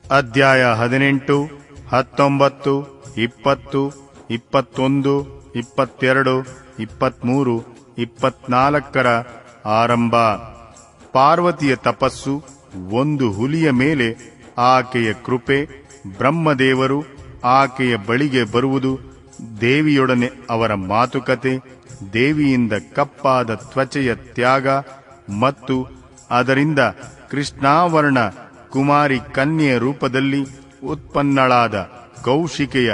ಅಧ್ಯಾಯ 18, 19, 20, 21, 22, 23, 24 ಆರಂಭ. ಪಾರ್ವತಿಯ ತಪಸ್ಸು, ಒಂದು ಹುಲಿಯ ಮೇಲೆ ಆಕೆಯ ಕೃಪೆ, ಬ್ರಹ್ಮದೇವರು ಆಕೆಯ ಬಳಿಗೆ ಬರುವುದು, ದೇವಿಯೊಡನೆ ಅವರ ಮಾತುಕತೆ, ದೇವಿಯಿಂದ ಕಪ್ಪಾದ ತ್ವಚೆಯ ತ್ಯಾಗ ಮತ್ತು ಅದರಿಂದ ಕೃಷ್ಣಾವರ್ಣ ಕುಮಾರಿ ಕನ್ಯೆಯ ರೂಪದಲ್ಲಿ ಉತ್ಪನ್ನಳಾದ ಕೌಶಿಕೆಯ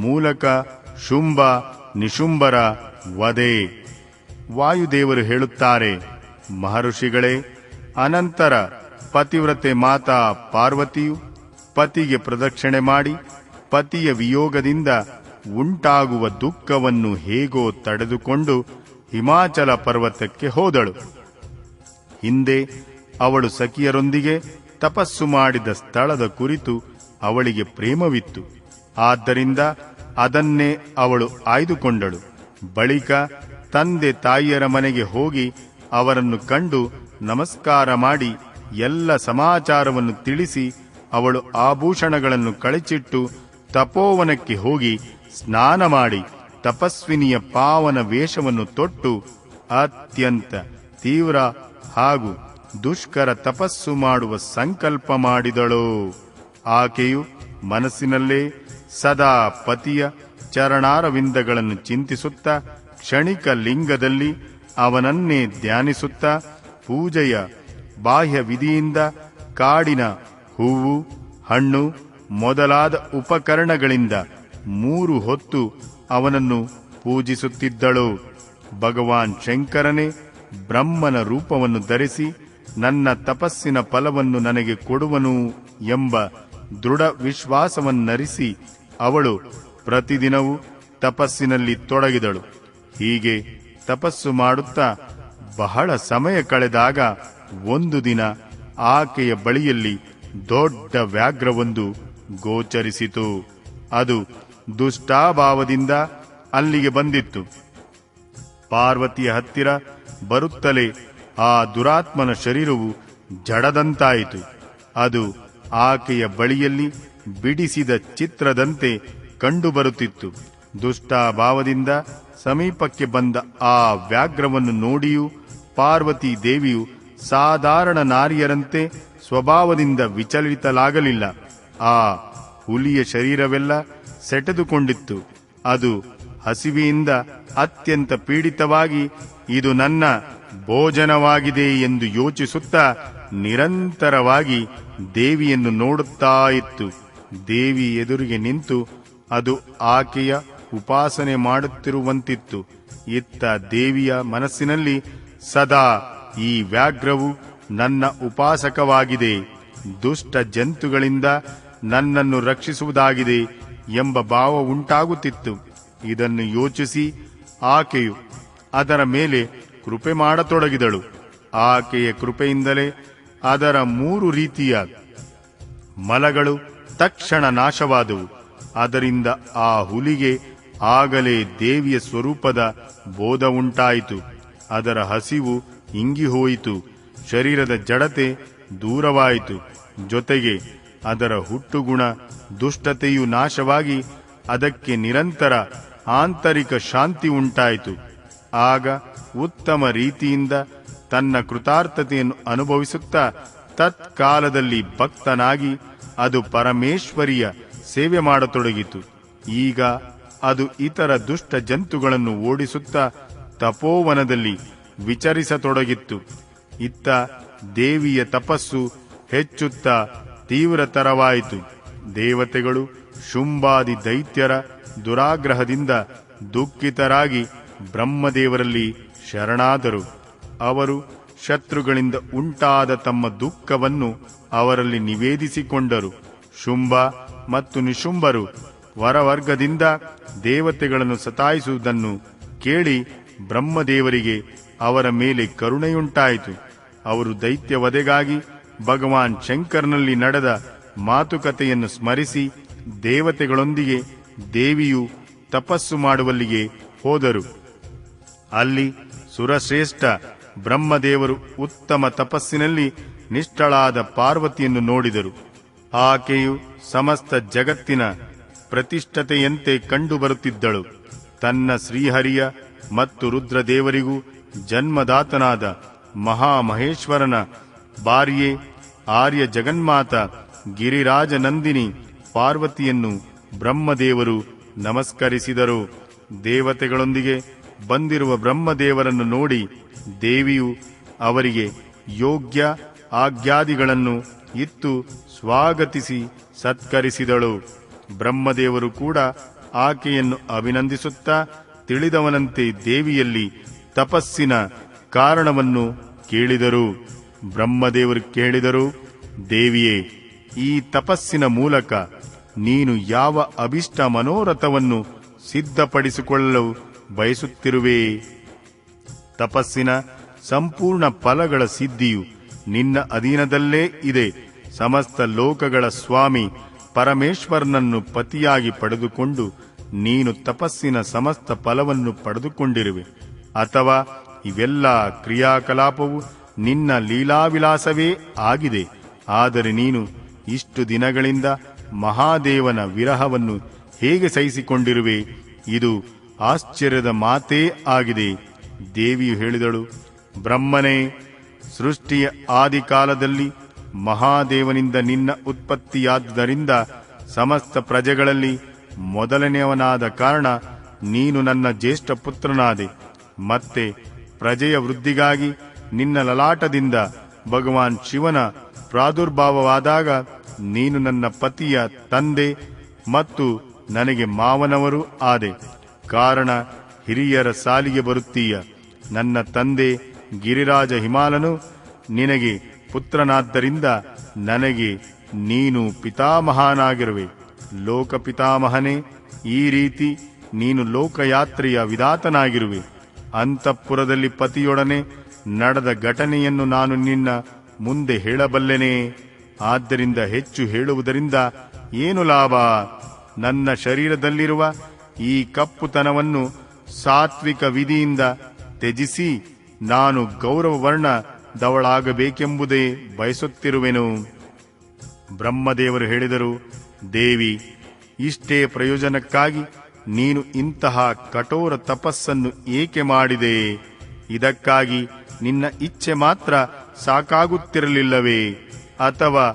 ಮೂಲಕ ಶುಂಭ ನಿಶುಂಭರ ವಧೆ. ವಾಯುದೇವರು ಹೇಳುತ್ತಾರೆ, ಮಹರ್ಷಿಗಳೇ, ಅನಂತರ ಪತಿವ್ರತೆ ಮಾತಾ ಪಾರ್ವತಿಯು ಪತಿಗೆ ಪ್ರದಕ್ಷಿಣೆ ಮಾಡಿ ಪತಿಯ ವಿಯೋಗದಿಂದ ಉಂಟಾಗುವ ದುಃಖವನ್ನು ಹೇಗೋ ತಡೆದುಕೊಂಡು ಹಿಮಾಚಲ ಪರ್ವತಕ್ಕೆ ಹೋದಳು. ಹಿಂದೆ ಅವಳು ಸಖಿಯರೊಂದಿಗೆ ತಪಸ್ಸು ಮಾಡಿದ ಸ್ಥಳದ ಕುರಿತು ಅವಳಿಗೆ ಪ್ರೇಮವಿತ್ತು. ಆದ್ದರಿಂದ ಅದನ್ನೇ ಅವಳು ಆಯ್ದುಕೊಂಡಳು. ಬಳಿಕ ತಂದೆ ತಾಯಿಯರ ಮನೆಗೆ ಹೋಗಿ ಅವರನ್ನು ಕಂಡು ನಮಸ್ಕಾರ ಮಾಡಿ ಎಲ್ಲ ಸಮಾಚಾರವನ್ನು ತಿಳಿಸಿ ಅವಳು ಆಭೂಷಣಗಳನ್ನು ಕಳಚಿಟ್ಟು ತಪೋವನಕ್ಕೆ ಹೋಗಿ ಸ್ನಾನ ಮಾಡಿ ತಪಸ್ವಿನಿಯ ಪಾವನ ವೇಷವನ್ನು ತೊಟ್ಟು ಅತ್ಯಂತ ತೀವ್ರ ಹಾಗೂ ದುಷ್ಕರ ತಪಸ್ಸು ಮಾಡುವ ಸಂಕಲ್ಪ ಮಾಡಿದಳು. ಆಕೆಯು ಮನಸ್ಸಿನಲ್ಲೇ ಸದಾ ಪತಿಯ ಚರಣಾರವಿಂದಗಳನ್ನು ಚಿಂತಿಸುತ್ತಾ ಕ್ಷಣಿಕ ಲಿಂಗದಲ್ಲಿ ಅವನನ್ನೇ ಧ್ಯಾನಿಸುತ್ತಾ ಪೂಜೆಯ ಬಾಹ್ಯ ವಿಧಿಯಿಂದ ಕಾಡಿನ ಹೂವು, ಹಣ್ಣು ಮೊದಲಾದ ಉಪಕರಣಗಳಿಂದ 3 ಹೊತ್ತು ಅವನನ್ನು ಪೂಜಿಸುತ್ತಿದ್ದಳು. ಭಗವಾನ್ ಶಂಕರನೇ ಬ್ರಹ್ಮನ ರೂಪವನ್ನು ಧರಿಸಿ ನನ್ನ ತಪಸ್ಸಿನ ಫಲವನ್ನು ನನಗೆ ಕೊಡುವನು ಎಂಬ ದೃಢ ವಿಶ್ವಾಸವನ್ನರಿಸಿ ಅವಳು ಪ್ರತಿದಿನವೂ ತಪಸ್ಸಿನಲ್ಲಿ ತೊಡಗಿದಳು. ಹೀಗೆ ತಪಸ್ಸು ಮಾಡುತ್ತಾ ಬಹಳ ಸಮಯ ಕಳೆದಾಗ ಒಂದು ದಿನ ಆಕೆಯ ಬಳಿಯಲ್ಲಿ ದೊಡ್ಡ ವ್ಯಾಘ್ರವೊಂದು ಗೋಚರಿಸಿತು. ಅದು ದುಷ್ಟಾಭಾವದಿಂದ ಅಲ್ಲಿಗೆ ಬಂದಿತ್ತು. ಪಾರ್ವತಿಯ ಹತ್ತಿರ ಬರುತ್ತಲೇ ಆ ದುರಾತ್ಮನ ಶರೀರವು ಜಡದಂತಾಯಿತು. ಅದು ಆಕೆಯ ಬಳಿಯಲ್ಲಿ ಬಿಡಿಸಿದ ಚಿತ್ರದಂತೆ ಕಂಡುಬರುತ್ತಿತ್ತು. ದುಷ್ಟಾಭಾವದಿಂದ ಸಮೀಪಕ್ಕೆ ಬಂದ ಆ ವ್ಯಾಘ್ರವನ್ನು ನೋಡಿಯೂ ಪಾರ್ವತಿ ದೇವಿಯು ಸಾಧಾರಣ ನಾರಿಯರಂತೆ ಸ್ವಭಾವದಿಂದ ವಿಚಲಿತಲಾಗಲಿಲ್ಲ. ಆ ಹುಲಿಯ ಶರೀರವೆಲ್ಲ ಸೆಟೆದುಕೊಂಡಿತ್ತು. ಅದು ಹಸಿವೆಯಿಂದ ಅತ್ಯಂತ ಪೀಡಿತವಾಗಿ ಇದು ನನ್ನ ಭೋಜನವಾಗಿದೆ ಎಂದು ಯೋಚಿಸುತ್ತಾ ನಿರಂತರವಾಗಿ ದೇವಿಯನ್ನು ನೋಡುತ್ತಾ ಇತ್ತು. ದೇವಿ ಎದುರಿಗೆ ನಿಂತು ಅದು ಆಕೆಯ ಉಪಾಸನೆ ಮಾಡುತ್ತಿರುವಂತಿತ್ತು. ಇತ್ತ ದೇವಿಯ ಮನಸ್ಸಿನಲ್ಲಿ ಸದಾ ಈ ವ್ಯಾಘ್ರವು ನನ್ನ ಉಪಾಸಕವಾಗಿದೆ, ದುಷ್ಟ ಜಂತುಗಳಿಂದ ನನ್ನನ್ನು ರಕ್ಷಿಸುವುದಾಗಿದೆ ಎಂಬ ಭಾವ ಉಂಟಾಗುತ್ತಿತ್ತು. ಇದನ್ನು ಯೋಚಿಸಿ ಆಕೆಯು ಅದರ ಮೇಲೆ ಕೃಪೆ ಮಾಡತೊಡಗಿದಳು. ಆಕೆಯ ಕೃಪೆಯಿಂದಲೇ ಅದರ 3 ರೀತಿಯ ಮಲಗಳು ತಕ್ಷಣ ನಾಶವಾದವು. ಅದರಿಂದ ಆ ಹುಲಿಗೆ ಆಗಲೇ ದೇವಿಯ ಸ್ವರೂಪದ ಬೋಧ ಉಂಟಾಯಿತು. ಅದರ ಹಸಿವು ಇಂಗಿಹೋಯಿತು, ಶರೀರದ ಜಡತೆ ದೂರವಾಯಿತು. ಜೊತೆಗೆ ಅದರ ಹುಟ್ಟುಗುಣ ದುಷ್ಟತೆಯು ನಾಶವಾಗಿ ಅದಕ್ಕೆ ನಿರಂತರ ಆಂತರಿಕ ಶಾಂತಿ ಉಂಟಾಯಿತು. ಆಗ ಉತ್ತಮ ರೀತಿಯಿಂದ ತನ್ನ ಕೃತಾರ್ಥತೆಯನ್ನು ಅನುಭವಿಸುತ್ತಾ ತತ್ಕಾಲದಲ್ಲಿ ಭಕ್ತನಾಗಿ ಅದು ಪರಮೇಶ್ವರಿಯ ಸೇವೆ ಮಾಡತೊಡಗಿತು. ಈಗ ಅದು ಇತರ ದುಷ್ಟ ಜಂತುಗಳನ್ನು ಓಡಿಸುತ್ತಾ ತಪೋವನದಲ್ಲಿ ವಿಚರಿಸತೊಡಗಿತ್ತು. ಇತ್ತ ದೇವಿಯ ತಪಸ್ಸು ಹೆಚ್ಚುತ್ತಾ ತೀವ್ರತರವಾಯಿತು. ದೇವತೆಗಳು ಶುಂಭಾದಿ ದೈತ್ಯರ ದುರಾಗ್ರಹದಿಂದ ದುಃಖಿತರಾಗಿ ಬ್ರಹ್ಮದೇವರಲ್ಲಿ ಶರಣಾದರು. ಅವರು ಶತ್ರುಗಳಿಂದ ಉಂಟಾದ ತಮ್ಮ ದುಃಖವನ್ನು ಅವರಲ್ಲಿ ನಿವೇದಿಸಿಕೊಂಡರು. ಶುಂಭ ಮತ್ತು ನಿಶುಂಭರು ವರವರ್ಗದಿಂದ ದೇವತೆಗಳನ್ನು ಸತಾಯಿಸುವುದನ್ನು ಕೇಳಿ ಬ್ರಹ್ಮದೇವರಿಗೆ ಅವರ ಮೇಲೆ ಕರುಣೆಯುಂಟಾಯಿತು. ಅವರು ದೈತ್ಯ ವಧೆಗಾಗಿ ಭಗವಾನ್ ಶಂಕರನಲ್ಲಿ ನಡೆದ ಮಾತುಕತೆಯನ್ನು ಸ್ಮರಿಸಿ ದೇವತೆಗಳೊಂದಿಗೆ ದೇವಿಯು ತಪಸ್ಸು ಮಾಡುವಲ್ಲಿಗೆ ಹೋದರು. ಅಲ್ಲಿ ಸುರಶ್ರೇಷ್ಠ ಬ್ರಹ್ಮದೇವರು ಉತ್ತಮ ತಪಸ್ಸಿನಲ್ಲಿ ನಿಷ್ಠಳಾದ ಪಾರ್ವತಿಯನ್ನು ನೋಡಿದರು. ಆಕೆಯು ಸಮಸ್ತ ಜಗತ್ತಿನ ಪ್ರತಿಷ್ಠತೆಯಂತೆ ಕಂಡುಬರುತ್ತಿದ್ದಳು. ತನ್ನ ಶ್ರೀಹರಿಯ ಮತ್ತು ರುದ್ರದೇವರಿಗೂ ಜನ್ಮದಾತನಾದ ಮಹಾಮಹೇಶ್ವರನ ಭಾರ್ಯೆ ಆರ್ಯ ಜಗನ್ಮಾತ ಗಿರಿರಾಜನಂದಿನಿ ಪಾರ್ವತಿಯನ್ನು ಬ್ರಹ್ಮದೇವರು ನಮಸ್ಕರಿಸಿದರು. ದೇವತೆಗಳೊಂದಿಗೆ ಬಂದಿರುವ ಬ್ರಹ್ಮದೇವರನ್ನು ನೋಡಿ ದೇವಿಯು ಅವರಿಗೆ ಯೋಗ್ಯ ಆಜ್ಞಾದಿಗಳನ್ನು ಇತ್ತು ಸ್ವಾಗತಿಸಿ ಸತ್ಕರಿಸಿದಳು. ಬ್ರಹ್ಮದೇವರು ಕೂಡ ಆಕೆಯನ್ನು ಅಭಿನಂದಿಸುತ್ತಾ ತಿಳಿದವನಂತೆ ದೇವಿಯಲ್ಲಿ ತಪಸ್ಸಿನ ಕಾರಣವನ್ನು ಕೇಳಿದರು. ಬ್ರಹ್ಮದೇವರು ಕೇಳಿದರು, ದೇವಿಯೇ, ಈ ತಪಸ್ಸಿನ ಮೂಲಕ ನೀನು ಯಾವ ಅಭಿಷ್ಟ ಮನೋರಥವನ್ನು ಸಿದ್ಧಪಡಿಸಿಕೊಳ್ಳಲು ಬಯಸುತ್ತಿರುವೆ? ತಪಸ್ಸಿನ ಸಂಪೂರ್ಣ ಫಲಗಳ ಸಿದ್ಧಿಯು ನಿನ್ನ ಅಧೀನದಲ್ಲೇ ಇದೆ. ಸಮಸ್ತ ಲೋಕಗಳ ಸ್ವಾಮಿ ಪರಮೇಶ್ವರನನ್ನು ಪತಿಯಾಗಿ ಪಡೆದುಕೊಂಡು ನೀನು ತಪಸ್ಸಿನ ಸಮಸ್ತ ಫಲವನ್ನು ಪಡೆದುಕೊಂಡಿರುವೆ. ಅಥವಾ ಇವೆಲ್ಲ ಕ್ರಿಯಾಕಲಾಪವು ನಿನ್ನ ಲೀಲಾವಿಲಾಸವೇ ಆಗಿದೆ. ಆದರೆ ನೀನು ಇಷ್ಟು ದಿನಗಳಿಂದ ಮಹಾದೇವನ ವಿರಹವನ್ನು ಹೇಗೆ ಸಹಿಸಿಕೊಂಡಿರುವೆ? ಇದು ಆಶ್ಚರ್ಯದ ಮಾತೇ ಆಗಿದೆ. ದೇವಿಯು ಹೇಳಿದಳು, ಬ್ರಹ್ಮನೇ, ಸೃಷ್ಟಿಯ ಆದಿಕಾಲದಲ್ಲಿ ಮಹಾದೇವನಿಂದ ನಿನ್ನ ಉತ್ಪತ್ತಿಯಾದ್ದರಿಂದ ಸಮಸ್ತ ಪ್ರಜೆಗಳಲ್ಲಿ ಮೊದಲನೆಯವನಾದ ಕಾರಣ ನೀನು ನನ್ನ ಜ್ಯೇಷ್ಠ ಪುತ್ರನಾದೆ. ಮತ್ತೆ ಪ್ರಜೆಯ ವೃದ್ಧಿಗಾಗಿ ನಿನ್ನ ಲಲಾಟದಿಂದ ಭಗವಾನ್ ಶಿವನ ಪ್ರಾದುರ್ಭಾವವಾದಾಗ ನೀನು ನನ್ನ ಪತಿಯ ತಂದೆ ಮತ್ತು ನನಗೆ ಮಾವನವರು ಆದೆ. ಕಾರಣ ಹಿರಿಯರ ಸಾಲಿಗೆ ಬರುತ್ತೀಯ. ನನ್ನ ತಂದೆ ಗಿರಿರಾಜ ಹಿಮಾಲನು ನಿನಗೆ ಪುತ್ರನಾದ್ದರಿಂದ ನನಗೆ ನೀನು ಪಿತಾಮಹನಾಗಿರುವೆ. ಲೋಕಪಿತಾಮಹನೇ, ಈ ರೀತಿ ನೀನು ಲೋಕಯಾತ್ರೆಯ ವಿಧಾತನಾಗಿರುವೆ. ಅಂತಃಪುರದಲ್ಲಿ ಪತಿಯೊಡನೆ ನಡೆದ ಘಟನೆಯನ್ನು ನಾನು ನಿನ್ನ ಮುಂದೆ ಹೇಳಬಲ್ಲೆನೆ. ಆದ್ದರಿಂದ ಹೆಚ್ಚು ಹೇಳುವುದರಿಂದ ಏನು ಲಾಭ? ನನ್ನ ಶರೀರದಲ್ಲಿರುವ ಈ ಕಪ್ಪುತನವನ್ನು ಸಾತ್ವಿಕ ವಿಧಿಯಿಂದ ತ್ಯಜಿಸಿ ನಾನು ಗೌರವವರ್ಣದವಳಾಗಬೇಕೆಂಬುದೇ ಬಯಸುತ್ತಿರುವೆನು. ಬ್ರಹ್ಮದೇವರು ಹೇಳಿದರು, ದೇವಿ, ಇಷ್ಟೇ ಪ್ರಯೋಜನಕ್ಕಾಗಿ ನೀನು ಇಂತಹ ಕಠೋರ ತಪಸ್ಸನ್ನು ಏಕೆ ಮಾಡಿದೆ? ಇದಕ್ಕಾಗಿ ನಿನ್ನ ಇಚ್ಛೆ ಮಾತ್ರ ಸಾಕಾಗುತ್ತಿರಲಿಲ್ಲವೇ? ಅಥವಾ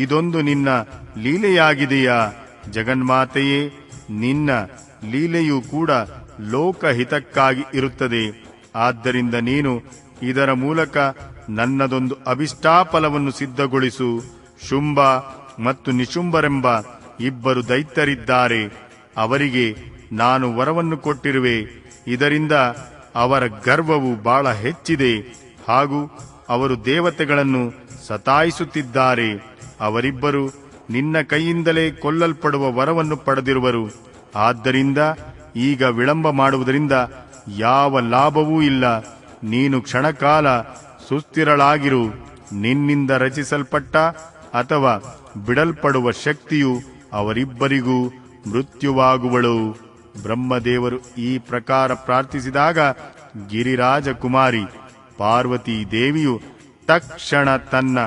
ಇದೊಂದು ನಿನ್ನ ಲೀಲೆಯಾಗಿದೆಯಾ? ಜಗನ್ಮಾತೆಯೇ, ನಿನ್ನ ಲೀಲೆಯೂ ಕೂಡ ಲೋಕಹಿತಕ್ಕಾಗಿ ಇರುತ್ತದೆ. ಆದ್ದರಿಂದ ನೀನು ಇದರ ಮೂಲಕ ನನ್ನದೊಂದು ಅಭಿಷ್ಟಾಫಲವನ್ನು ಸಿದ್ಧಗೊಳಿಸು. ಶುಂಭ ಮತ್ತು ನಿಶುಂಭರೆಂಬ ಇಬ್ಬರು ದೈತ್ಯರಿದ್ದಾರೆ. ಅವರಿಗೆ ನಾನು ವರವನ್ನು ಕೊಟ್ಟಿರುವೆ. ಇದರಿಂದ ಅವರ ಗರ್ವವು ಬಹಳ ಹೆಚ್ಚಿದೆ ಹಾಗೂ ಅವರು ದೇವತೆಗಳನ್ನು ಸತಾಯಿಸುತ್ತಿದ್ದಾರೆ. ಅವರಿಬ್ಬರು ನಿನ್ನ ಕೈಯಿಂದಲೇ ಕೊಲ್ಲಲ್ಪಡುವ ವರವನ್ನು ಪಡೆದಿರುವರು. ಆದ್ದರಿಂದ ಈಗ ವಿಳಂಬ ಮಾಡುವುದರಿಂದ ಯಾವ ಲಾಭವೂ ಇಲ್ಲ. ನೀನು ಕ್ಷಣಕಾಲ ಸುಸ್ಥಿರಳಾಗಿರು. ನಿನ್ನಿಂದ ರಚಿಸಲ್ಪಟ್ಟ ಅಥವಾ ಬಿಡಲ್ಪಡುವ ಶಕ್ತಿಯು ಅವರಿಬ್ಬರಿಗೂ ಮೃತ್ಯುವಾಗುವಳು. ಬ್ರಹ್ಮದೇವರು ಈ ಪ್ರಕಾರ ಪ್ರಾರ್ಥಿಸಿದಾಗ ಗಿರಿರಾಜಕುಮಾರಿ ಪಾರ್ವತೀ ದೇವಿಯು ತಕ್ಷಣ ತನ್ನ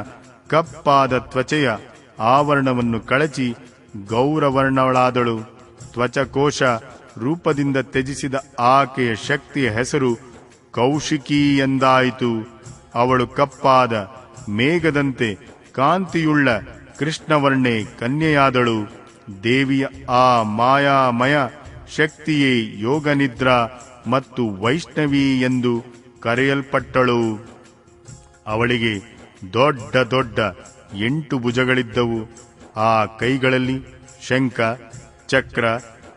ಕಪ್ಪಾದ ತ್ವಚೆಯ ಆವರಣವನ್ನು ಕಳಚಿ ಗೌರವರ್ಣವಳಾದಳು. ತ್ವಚಕೋಶ ರೂಪದಿಂದ ತ್ಯಜಿಸಿದ ಆಕೆಯ ಶಕ್ತಿಯ ಹೆಸರು ಕೌಶಿಕಿ ಎಂದಾಯಿತು. ಅವಳು ಕಪ್ಪಾದ ಮೇಘದಂತೆ ಕಾಂತಿಯುಳ್ಳ ಕೃಷ್ಣವರ್ಣೆ ಕನ್ಯೆಯಾದಳು. ದೇವಿಯ ಆ ಮಾಯಾಮಯ ಶಕ್ತಿಯೇ ಯೋಗನಿದ್ರಾ ಮತ್ತು ವೈಷ್ಣವಿ ಎಂದು ಕರೆಯಲ್ಪಟ್ಟಳು. ಅವಳಿಗೆ ದೊಡ್ಡ ದೊಡ್ಡ 8 ಭುಜಗಳಿದ್ದವು. ಆ ಕೈಗಳಲ್ಲಿ ಶಂಖ, ಚಕ್ರ,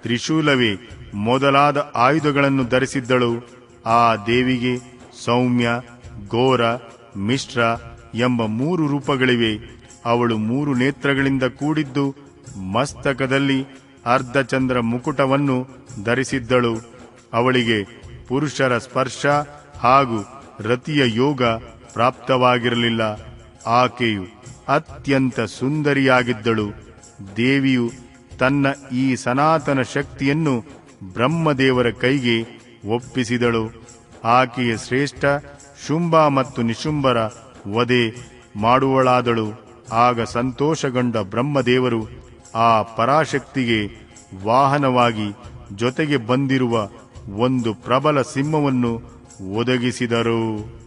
ತ್ರಿಶೂಲವೇ ಮೊದಲಾದ ಆಯುಧಗಳನ್ನು ಧರಿಸಿದ್ದಳು. ಆ ದೇವಿಗೆ ಸೌಮ್ಯ, ಘೋರ, ಮಿಶ್ರ ಎಂಬ 3 ರೂಪಗಳಿವೆ. ಅವಳು 3 ನೇತ್ರಗಳಿಂದ ಕೂಡಿದ್ದು ಮಸ್ತಕದಲ್ಲಿ ಅರ್ಧಚಂದ್ರ ಮುಕುಟವನ್ನು ಧರಿಸಿದ್ದಳು. ಅವಳಿಗೆ ಪುರುಷರ ಸ್ಪರ್ಶ ಹಾಗೂ ರತಿಯ ಯೋಗ ಪ್ರಾಪ್ತವಾಗಿರಲಿಲ್ಲ. ಆಕೆಯು ಅತ್ಯಂತ ಸುಂದರಿಯಾಗಿದ್ದಳು. ದೇವಿಯು ತನ್ನ ಈ ಸನಾತನ ಶಕ್ತಿಯನ್ನು ಬ್ರಹ್ಮದೇವರ ಕೈಗೆ ಒಪ್ಪಿಸಿದಳು. ಆಕೆಯ ಶ್ರೇಷ್ಠ ಶುಂಭ ಮತ್ತು ನಿಶುಂಭರ ವಧೆ ಮಾಡುವಳಾದಳು. ಆಗ ಸಂತೋಷಗೊಂಡ ಬ್ರಹ್ಮದೇವರು ಆ ಪರಾಶಕ್ತಿಗೆ ವಾಹನವಾಗಿ ಜೊತೆಗೆ ಬಂದಿರುವ ಒಂದು ಪ್ರಬಲ ಸಿಂಹವನ್ನು ಒದಗಿಸಿದರು.